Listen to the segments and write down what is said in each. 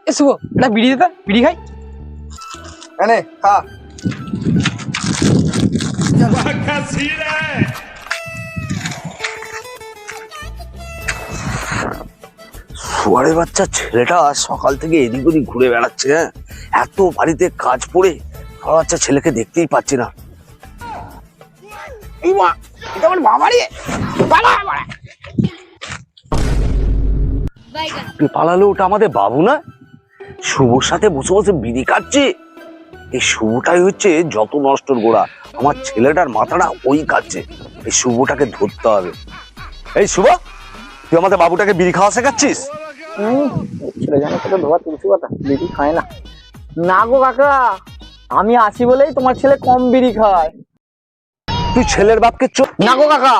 এ শুভ, এটা বিড়ি দে, বিড়ি খাই। এনে খা। শুয়ারের বাচ্চা ছেলেটা সকাল থেকে এদিক ওদিক ঘুরে বেড়াচ্ছে। হ্যাঁ, এত বাড়িতে কাজ পড়ে শুয়ারের বাচ্চা ছেলেকে দেখতেই পাচ্ছি না। এই মা, এটা আমার বাবারে বাবা বাবা। পালালো, ওটা আমাদের বাবু না? শুভর সাথে বসে বসে বিড়ি কাটছে। এই শুভটাই হচ্ছে যত নষ্টর গোড়া। আমার ছেলেটার মাথাটা ওই কাটছে। এই শুভটাকে ধরতে হবে। এই শুভ, তুই আমাদের বাবুটাকে বিড়ি খাওয়া শেখাচ্ছিস? ছেলে জানো কত ধোয়া তুলসী পাতা, বিড়ি খায় না। না গো কাকা, আমি আছি বলেই তোমার ছেলে কম বিড়ি খায়। তুই ছেলের বাপকে চোখ। না গো কাকা,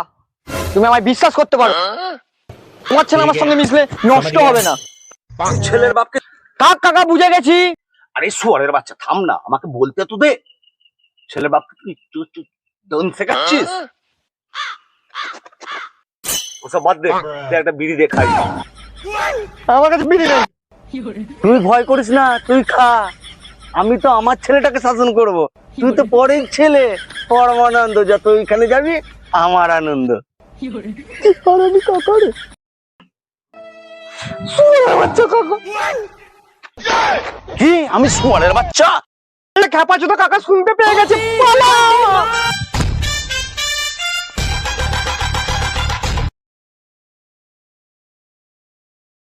তুমি আমায় বিশ্বাস করতে পারো, তোমার ছেলে আমার সঙ্গে মিশলে নষ্ট হবে না। ছেলের বাপকে। কাক কাকা, বুঝে গেছি। আরে শুয়ারের বাচ্চা থাম না, আমাকে বলতে তো দে। ছেলের বাপকে তুই দন শেখাচ্ছিস? ওসব বাদ দে, তুই একটা বিড়ি দে খাই। আমার কাছে বিড়ি নেই। তুই ভয় করিস না, তুই খা। আমি তো আমার ছেলেটাকে শাসন করব। তুই তো পরের ছেলে, পরমানন্দ। যত ওইখানে যাবি আমার আনন্দ। কি? আমি শুয়ারের বাচ্চা? খেপা চোদা কাকা শুনতে পেয়ে গেছে, পালা।